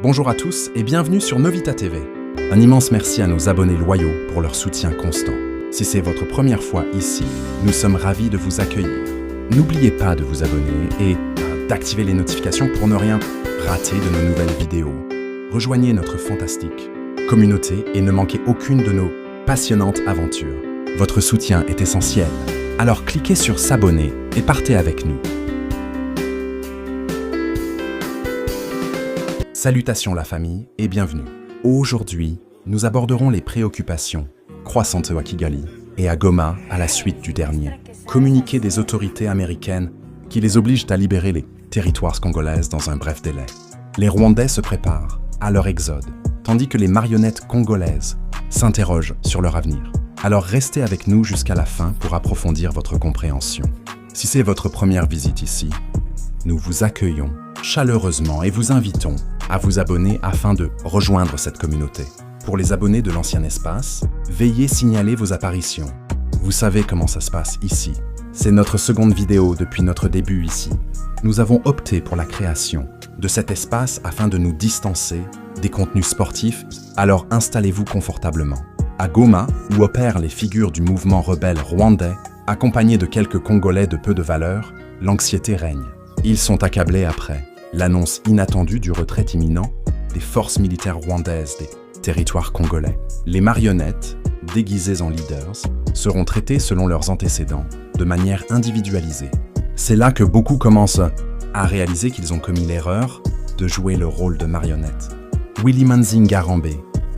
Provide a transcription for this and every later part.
Bonjour à tous et bienvenue sur Novita TV. Un immense merci à nos abonnés loyaux pour leur soutien constant. Si c'est votre première fois ici, nous sommes ravis de vous accueillir. N'oubliez pas de vous abonner et d'activer les notifications pour ne rien rater de nos nouvelles vidéos. Rejoignez notre fantastique communauté et ne manquez aucune de nos passionnantes aventures. Votre soutien est essentiel, alors cliquez sur s'abonner et partez avec nous. Salutations la famille et bienvenue. Aujourd'hui, nous aborderons les préoccupations croissantes à Kigali et à Goma à la suite du dernier communiqué des autorités américaines qui les obligent à libérer les territoires congolaises dans un bref délai. Les Rwandais se préparent à leur exode, tandis que les marionnettes congolaises s'interrogent sur leur avenir. Alors restez avec nous jusqu'à la fin pour approfondir votre compréhension. Si c'est votre première visite ici, nous vous accueillons chaleureusement et vous invitons à vous abonner afin de rejoindre cette communauté. Pour les abonnés de l'ancien espace, veillez signaler vos apparitions. Vous savez comment ça se passe ici. C'est notre seconde vidéo depuis notre début ici. Nous avons opté pour la création de cet espace afin de nous distancer des contenus sportifs, alors installez-vous confortablement. À Goma, où opèrent les figures du mouvement rebelle rwandais, accompagnés de quelques Congolais de peu de valeur, l'anxiété règne. Ils sont accablés après l'annonce inattendue du retrait imminent des forces militaires rwandaises des territoires congolais. Les marionnettes, déguisées en leaders, seront traitées selon leurs antécédents, de manière individualisée. C'est là que beaucoup commencent à réaliser qu'ils ont commis l'erreur de jouer le rôle de marionnette. Willy Manzinga-Rambe,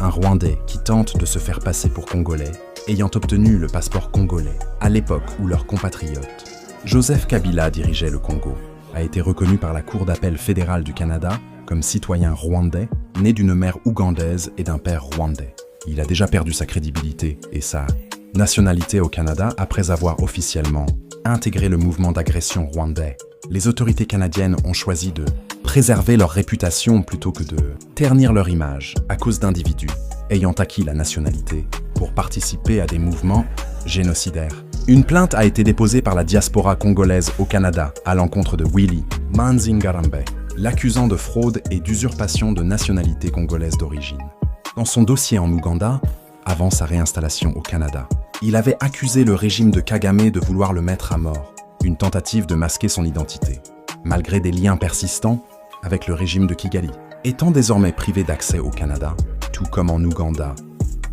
un Rwandais qui tente de se faire passer pour Congolais, ayant obtenu le passeport congolais à l'époque où leurs compatriotes Joseph Kabila dirigeait le Congo, a été reconnu par la Cour d'appel fédérale du Canada comme citoyen rwandais, né d'une mère ougandaise et d'un père rwandais. Il a déjà perdu sa crédibilité et sa nationalité au Canada après avoir officiellement intégré le mouvement d'agression rwandais. Les autorités canadiennes ont choisi de préserver leur réputation plutôt que de ternir leur image à cause d'individus ayant acquis la nationalité pour participer à des mouvements génocidaires. Une plainte a été déposée par la diaspora congolaise au Canada à l'encontre de Willy Manzinga-Rambe, l'accusant de fraude et d'usurpation de nationalité congolaise d'origine. Dans son dossier en Ouganda, avant sa réinstallation au Canada, il avait accusé le régime de Kagame de vouloir le mettre à mort, une tentative de masquer son identité, malgré des liens persistants avec le régime de Kigali. Étant désormais privé d'accès au Canada, tout comme en Ouganda,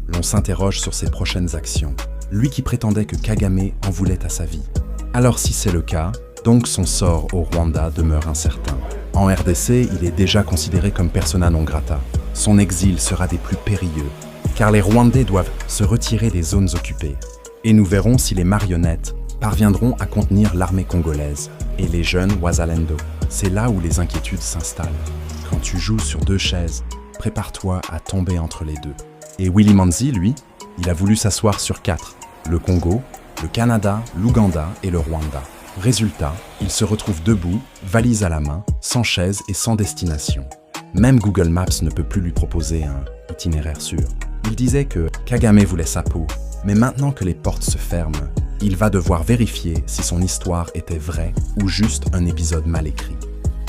l'on s'interroge sur ses prochaines actions. Lui qui prétendait que Kagame en voulait à sa vie. Alors si c'est le cas, donc son sort au Rwanda demeure incertain. En RDC, il est déjà considéré comme persona non grata. Son exil sera des plus périlleux, car les Rwandais doivent se retirer des zones occupées. Et nous verrons si les marionnettes parviendront à contenir l'armée congolaise et les jeunes Wazalendo. C'est là où les inquiétudes s'installent. Quand tu joues sur deux chaises, prépare-toi à tomber entre les deux. Et Willy Manzi, lui, il a voulu s'asseoir sur 4, le Congo, le Canada, l'Ouganda et le Rwanda. Résultat, il se retrouve debout, valise à la main, sans chaise et sans destination. Même Google Maps ne peut plus lui proposer un itinéraire sûr. Il disait que Kagame voulait sa peau, mais maintenant que les portes se ferment, il va devoir vérifier si son histoire était vraie ou juste un épisode mal écrit.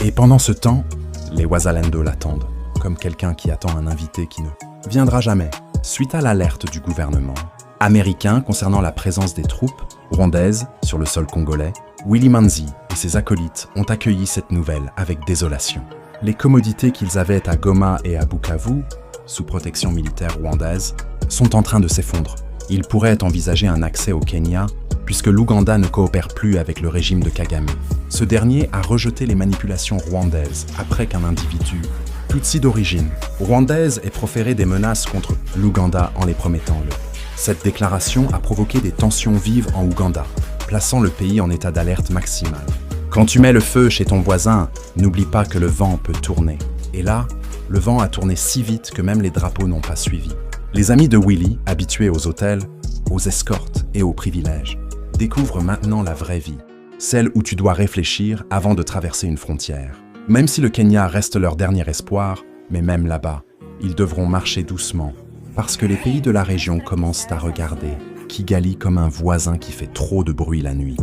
Et pendant ce temps, les Wazalendo l'attendent, comme quelqu'un qui attend un invité qui ne viendra jamais. Suite à l'alerte du gouvernement américain concernant la présence des troupes rwandaises sur le sol congolais, Willy Manzi et ses acolytes ont accueilli cette nouvelle avec désolation. Les commodités qu'ils avaient à Goma et à Bukavu, sous protection militaire rwandaise, sont en train de s'effondrer. Il pourrait envisager un accès au Kenya, puisque l'Ouganda ne coopère plus avec le régime de Kagame. Ce dernier a rejeté les manipulations rwandaises après qu'un individu Tutsi d'origine rwandaise ait proféré des menaces contre l'Ouganda en les promettant le. Cette déclaration a provoqué des tensions vives en Ouganda, plaçant le pays en état d'alerte maximale. Quand tu mets le feu chez ton voisin, n'oublie pas que le vent peut tourner. Et là, le vent a tourné si vite que même les drapeaux n'ont pas suivi. Les amis de Willy, habitués aux hôtels, aux escortes et aux privilèges, découvrent maintenant la vraie vie, celle où tu dois réfléchir avant de traverser une frontière. Même si le Kenya reste leur dernier espoir, mais même là-bas, ils devront marcher doucement, parce que les pays de la région commencent à regarder Kigali comme un voisin qui fait trop de bruit la nuit.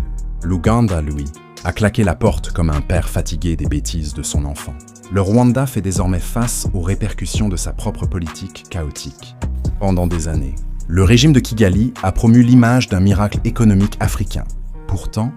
L'Ouganda, lui, a claqué la porte comme un père fatigué des bêtises de son enfant. Le Rwanda fait désormais face aux répercussions de sa propre politique chaotique. Pendant des années, le régime de Kigali a promu l'image d'un miracle économique africain. Pourtant,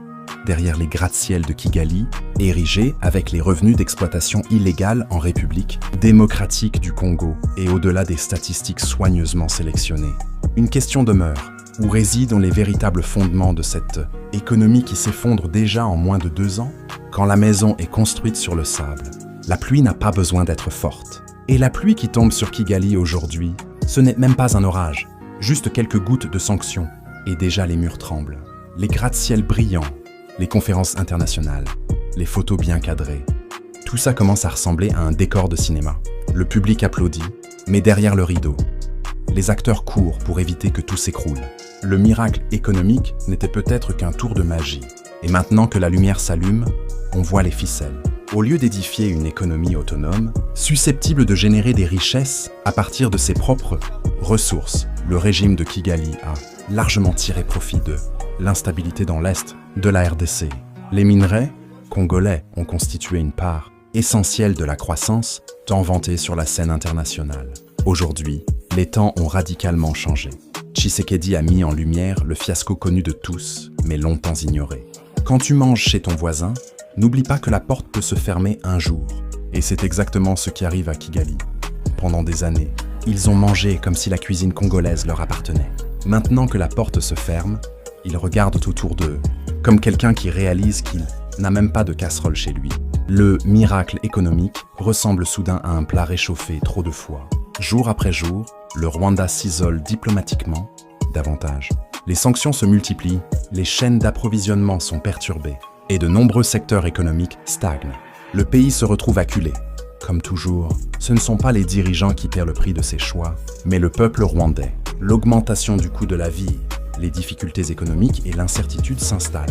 derrière les gratte-ciels de Kigali, érigés avec les revenus d'exploitation illégale en République démocratique du Congo et au-delà des statistiques soigneusement sélectionnées, une question demeure. Où résident les véritables fondements de cette économie qui s'effondre déjà en moins de 2 ans? Quand la maison est construite sur le sable, la pluie n'a pas besoin d'être forte. Et la pluie qui tombe sur Kigali aujourd'hui, ce n'est même pas un orage, juste quelques gouttes de sanctions, et déjà les murs tremblent. Les gratte-ciels brillants, les conférences internationales, les photos bien cadrées. Tout ça commence à ressembler à un décor de cinéma. Le public applaudit, mais derrière le rideau, les acteurs courent pour éviter que tout s'écroule. Le miracle économique n'était peut-être qu'un tour de magie. Et maintenant que la lumière s'allume, on voit les ficelles. Au lieu d'édifier une économie autonome, susceptible de générer des richesses à partir de ses propres ressources, le régime de Kigali a largement tiré profit de l'instabilité dans l'Est de la RDC. Les minerais congolais ont constitué une part essentielle de la croissance tant vantée sur la scène internationale. Aujourd'hui, les temps ont radicalement changé. Tshisekedi a mis en lumière le fiasco connu de tous, mais longtemps ignoré. Quand tu manges chez ton voisin, n'oublie pas que la porte peut se fermer un jour. Et c'est exactement ce qui arrive à Kigali. Pendant des années, ils ont mangé comme si la cuisine congolaise leur appartenait. Maintenant que la porte se ferme, ils regardent autour d'eux, comme quelqu'un qui réalise qu'il n'a même pas de casserole chez lui. Le miracle économique ressemble soudain à un plat réchauffé trop de fois. Jour après jour, le Rwanda s'isole diplomatiquement davantage. Les sanctions se multiplient, les chaînes d'approvisionnement sont perturbées et de nombreux secteurs économiques stagnent. Le pays se retrouve acculé. Comme toujours, ce ne sont pas les dirigeants qui paient le prix de ces choix, mais le peuple rwandais. L'augmentation du coût de la vie, les difficultés économiques et l'incertitude s'installent.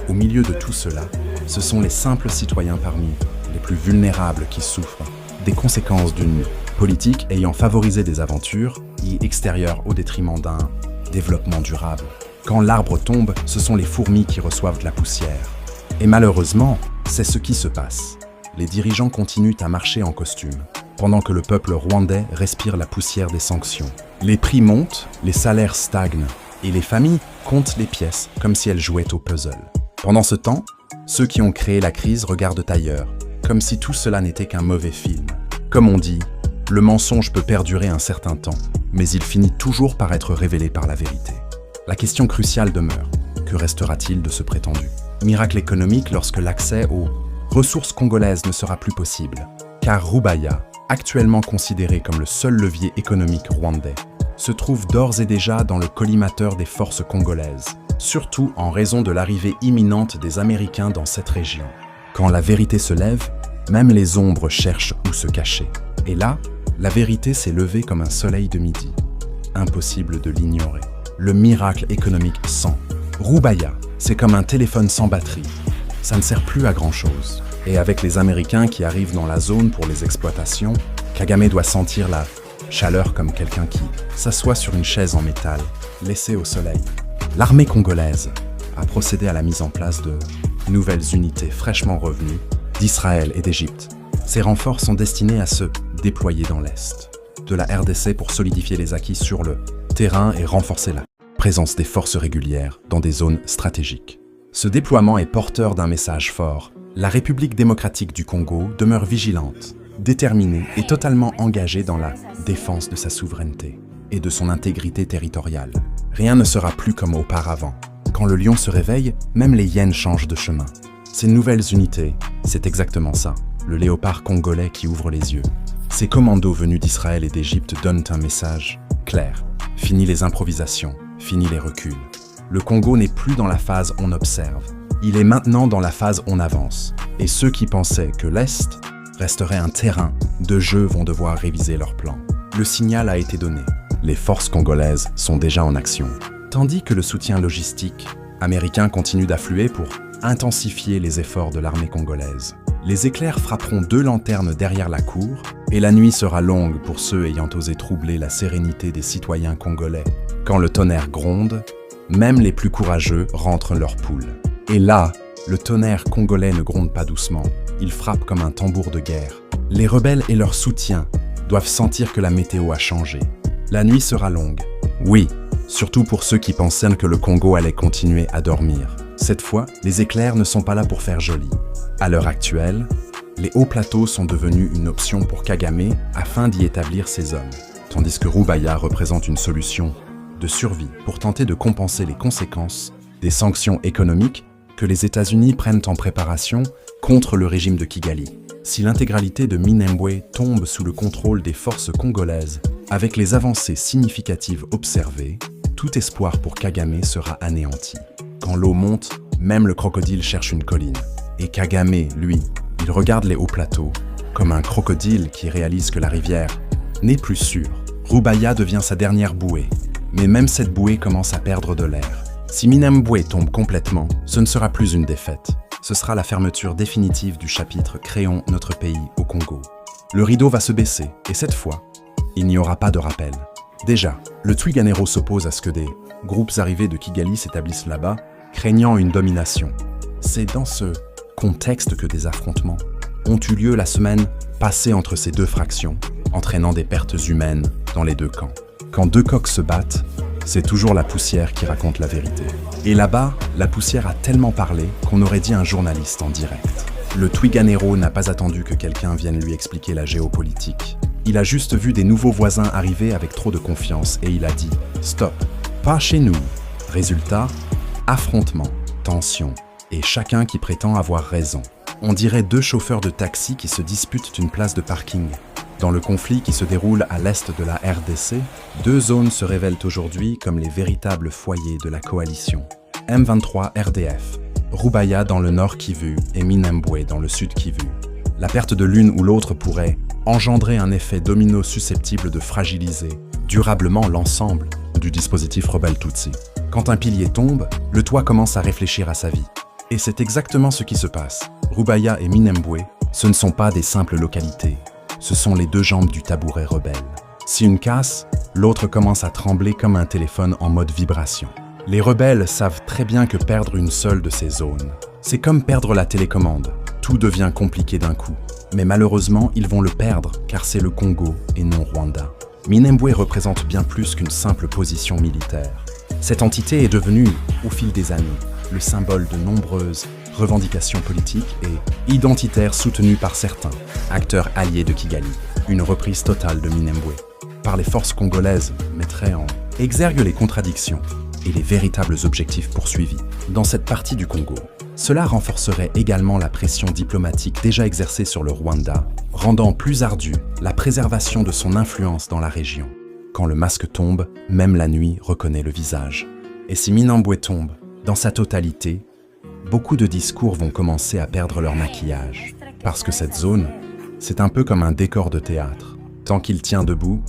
Au milieu de tout cela, ce sont les simples citoyens parmi les plus vulnérables qui souffrent des conséquences d'une politique ayant favorisé des aventures extérieures au détriment d'un développement durable. Quand l'arbre tombe, ce sont les fourmis qui reçoivent de la poussière. Et malheureusement, c'est ce qui se passe. Les dirigeants continuent à marcher en costume, pendant que le peuple rwandais respire la poussière des sanctions. Les prix montent, les salaires stagnent, et les familles comptent les pièces comme si elles jouaient au puzzle. Pendant ce temps, ceux qui ont créé la crise regardent ailleurs, comme si tout cela n'était qu'un mauvais film. Comme on dit, le mensonge peut perdurer un certain temps, mais il finit toujours par être révélé par la vérité. La question cruciale demeure. Que restera-t-il de ce prétendu miracle économique lorsque l'accès aux ressources congolaises ne sera plus possible? Car Rubaya, actuellement considéré comme le seul levier économique rwandais, se trouve d'ores et déjà dans le collimateur des forces congolaises, surtout en raison de l'arrivée imminente des Américains dans cette région. Quand la vérité se lève, même les ombres cherchent où se cacher. Et là, la vérité s'est levée comme un soleil de midi. Impossible de l'ignorer. Le miracle économique sans Rubaya, c'est comme un téléphone sans batterie. Ça ne sert plus à grand-chose. Et avec les Américains qui arrivent dans la zone pour les exploitations, Kagame doit sentir la chaleur comme quelqu'un qui s'assoit sur une chaise en métal, laissée au soleil. L'armée congolaise a procédé à la mise en place de nouvelles unités fraîchement revenues d'Israël et d'Égypte. Ces renforts sont destinés à se déployer dans l'Est de la RDC pour solidifier les acquis sur le terrain et renforcer la présence des forces régulières dans des zones stratégiques. Ce déploiement est porteur d'un message fort. La République démocratique du Congo demeure vigilante, déterminée et totalement engagée dans la défense de sa souveraineté et de son intégrité territoriale. Rien ne sera plus comme auparavant. Quand le lion se réveille, même les hyènes changent de chemin. Ces nouvelles unités, c'est exactement ça, le léopard congolais qui ouvre les yeux. Ces commandos venus d'Israël et d'Égypte donnent un message clair. Fini les improvisations, fini les reculs. Le Congo n'est plus dans la phase on observe. Il est maintenant dans la phase on avance. Et ceux qui pensaient que l'Est resterait un terrain de jeu vont devoir réviser leur plan. Le signal a été donné. Les forces congolaises sont déjà en action. Tandis que le soutien logistique américain continue d'affluer pour intensifier les efforts de l'armée congolaise. Les éclairs frapperont 2 lanternes derrière la cour et la nuit sera longue pour ceux ayant osé troubler la sérénité des citoyens congolais. Quand le tonnerre gronde, même les plus courageux rentrent leur poule. Et là, Le tonnerre congolais ne gronde pas doucement, il frappe comme un tambour de guerre. Les rebelles et leurs soutiens doivent sentir que la météo a changé. La nuit sera longue. Oui, surtout pour ceux qui pensaient que le Congo allait continuer à dormir. Cette fois, les éclairs ne sont pas là pour faire joli. À l'heure actuelle, les hauts plateaux sont devenus une option pour Kagame afin d'y établir ses hommes, tandis que Rubaya représente une solution de survie pour tenter de compenser les conséquences des sanctions économiques que les États-Unis prennent en préparation contre le régime de Kigali. Si l'intégralité de Minembwe tombe sous le contrôle des forces congolaises, avec les avancées significatives observées, tout espoir pour Kagame sera anéanti. Quand l'eau monte, même le crocodile cherche une colline. Et Kagame, lui, il regarde les hauts plateaux, comme un crocodile qui réalise que la rivière n'est plus sûre. Rubaya devient sa dernière bouée, mais même cette bouée commence à perdre de l'air. Si Minembwe tombe complètement, ce ne sera plus une défaite. Ce sera la fermeture définitive du chapitre « Créons notre pays au Congo ». Le rideau va se baisser, et cette fois, il n'y aura pas de rappel. Déjà, le Twigganero s'oppose à ce que des groupes arrivés de Kigali s'établissent là-bas, craignant une domination. C'est dans ce contexte que des affrontements ont eu lieu la semaine passée entre ces deux fractions, entraînant des pertes humaines dans les deux camps. Quand deux coqs se battent, c'est toujours la poussière qui raconte la vérité. Et là-bas, la poussière a tellement parlé qu'on aurait dit un journaliste en direct. Le Twigganero n'a pas attendu que quelqu'un vienne lui expliquer la géopolitique. Il a juste vu des nouveaux voisins arriver avec trop de confiance et il a dit « Stop, pas chez nous ». Résultat, affrontement, tension et chacun qui prétend avoir raison. On dirait deux chauffeurs de taxi qui se disputent une place de parking. Dans le conflit qui se déroule à l'est de la RDC, deux zones se révèlent aujourd'hui comme les véritables foyers de la coalition. M23 RDF, Rubaya dans le nord Kivu et Minembwe dans le sud Kivu. La perte de l'une ou l'autre pourrait engendrer un effet domino susceptible de fragiliser durablement l'ensemble du dispositif rebelle Tutsi. Quand un pilier tombe, le toit commence à réfléchir à sa vie. Et c'est exactement ce qui se passe. Rubaya et Minembwe, ce ne sont pas des simples localités. Ce sont les deux jambes du tabouret rebelle. Si une casse, l'autre commence à trembler comme un téléphone en mode vibration. Les rebelles savent très bien que perdre une seule de ces zones, c'est comme perdre la télécommande. Tout devient compliqué d'un coup. Mais malheureusement, ils vont le perdre car c'est le Congo et non Rwanda. Minembwe représente bien plus qu'une simple position militaire. Cette entité est devenue, au fil des années, le symbole de nombreuses revendications politiques et identitaires soutenues par certains acteurs alliés de Kigali. Une reprise totale de Minembwe par les forces congolaises mettrait en exergue les contradictions et les véritables objectifs poursuivis dans cette partie du Congo. Cela renforcerait également la pression diplomatique déjà exercée sur le Rwanda, rendant plus ardue la préservation de son influence dans la région. Quand le masque tombe, même la nuit reconnaît le visage. Et si Minembwe tombe, dans sa totalité, beaucoup de discours vont commencer à perdre leur maquillage. Parce que cette zone, c'est un peu comme un décor de théâtre. Tant qu'il tient debout,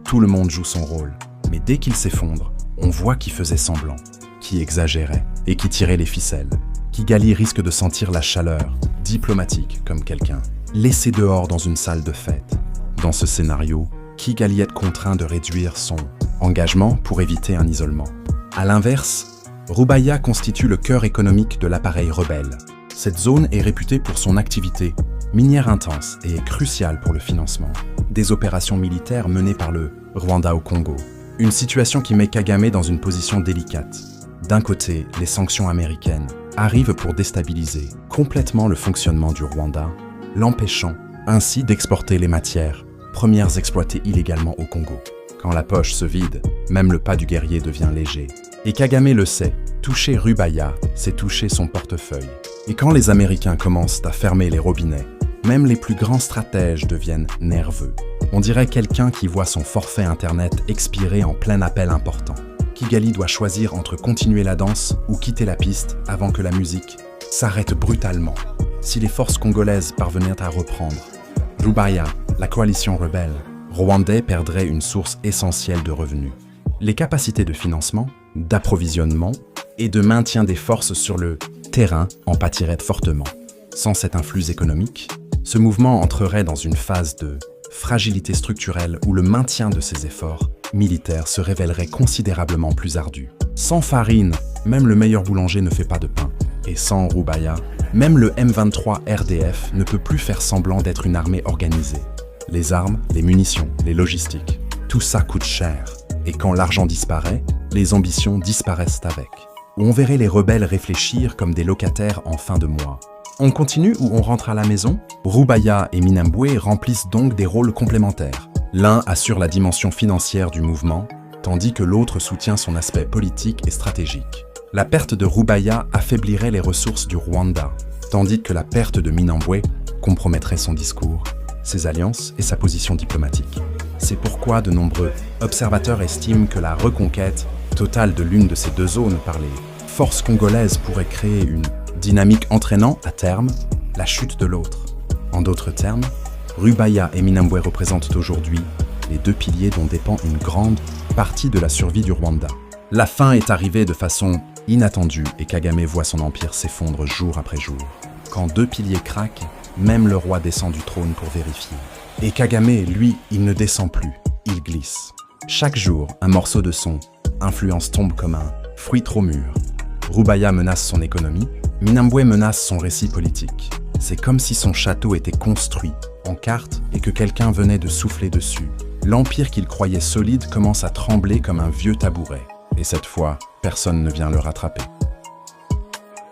tout le monde joue son rôle. Mais dès qu'il s'effondre, on voit qui faisait semblant, qui exagérait et qui tirait les ficelles. Kigali risque de sentir la chaleur, diplomatique comme quelqu'un, laissé dehors dans une salle de fête. Dans ce scénario, Kigali est contraint de réduire son engagement pour éviter un isolement. À l'inverse, Rubaya constitue le cœur économique de l'appareil rebelle. Cette zone est réputée pour son activité minière intense et est cruciale pour le financement des opérations militaires menées par le Rwanda au Congo. Une situation qui met Kagame dans une position délicate. D'un côté, les sanctions américaines arrivent pour déstabiliser complètement le fonctionnement du Rwanda, l'empêchant ainsi d'exporter les matières premières exploitées illégalement au Congo. Quand la poche se vide, même le pas du guerrier devient léger. Et Kagame le sait, toucher Rubaya, c'est toucher son portefeuille. Et quand les Américains commencent à fermer les robinets, même les plus grands stratèges deviennent nerveux. On dirait quelqu'un qui voit son forfait Internet expirer en plein appel important. Kigali doit choisir entre continuer la danse ou quitter la piste avant que la musique s'arrête brutalement. Si les forces congolaises parvenaient à reprendre Rubaya, la coalition rebelle, Rwandais perdrait une source essentielle de revenus. Les capacités de financement, d'approvisionnement et de maintien des forces sur le terrain en pâtiraient fortement. Sans cet influx économique, ce mouvement entrerait dans une phase de fragilité structurelle où le maintien de ses efforts militaires se révélerait considérablement plus ardu. Sans farine, même le meilleur boulanger ne fait pas de pain. Et sans Roubaïa, même le M23 RDF ne peut plus faire semblant d'être une armée organisée. Les armes, les munitions, les logistiques, tout ça coûte cher. Et quand l'argent disparaît, les ambitions disparaissent avec. Où on verrait les rebelles réfléchir comme des locataires en fin de mois. On continue ou on rentre à la maison? Roubaïa et Minambwe remplissent donc des rôles complémentaires. L'un assure la dimension financière du mouvement, tandis que l'autre soutient son aspect politique et stratégique. La perte de Roubaïa affaiblirait les ressources du Rwanda, tandis que la perte de Minambwe compromettrait son discours, ses alliances et sa position diplomatique. C'est pourquoi de nombreux observateurs estiment que la reconquête totale de l'une de ces deux zones par les forces congolaises pourrait créer une dynamique entraînant, à terme, la chute de l'autre. En d'autres termes, Roubaïa et Minambwe représentent aujourd'hui les deux piliers dont dépend une grande partie de la survie du Rwanda. La fin est arrivée de façon inattendue et Kagame voit son empire s'effondre jour après jour. Quand deux piliers craquent, même le roi descend du trône pour vérifier. Et Kagame, lui, il ne descend plus, il glisse. Chaque jour, un morceau de son influence tombe comme un fruit trop mûr. Roubaïa menace son économie, Minambwe menace son récit politique. C'est comme si son château était construit en cartes et que quelqu'un venait de souffler dessus. L'empire qu'il croyait solide commence à trembler comme un vieux tabouret. Et cette fois, personne ne vient le rattraper.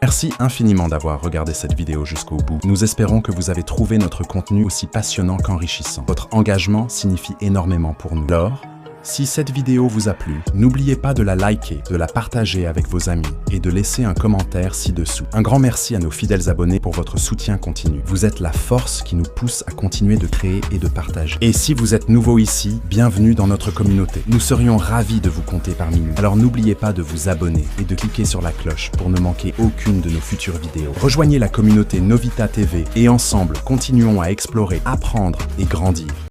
Merci infiniment d'avoir regardé cette vidéo jusqu'au bout. Nous espérons que vous avez trouvé notre contenu aussi passionnant qu'enrichissant. Votre engagement signifie énormément pour nous. Alors, si cette vidéo vous a plu, n'oubliez pas de la liker, de la partager avec vos amis et de laisser un commentaire ci-dessous. Un grand merci à nos fidèles abonnés pour votre soutien continu. Vous êtes la force qui nous pousse à continuer de créer et de partager. Et si vous êtes nouveau ici, bienvenue dans notre communauté. Nous serions ravis de vous compter parmi nous. Alors n'oubliez pas de vous abonner et de cliquer sur la cloche pour ne manquer aucune de nos futures vidéos. Rejoignez la communauté Novita TV et ensemble, continuons à explorer, apprendre et grandir.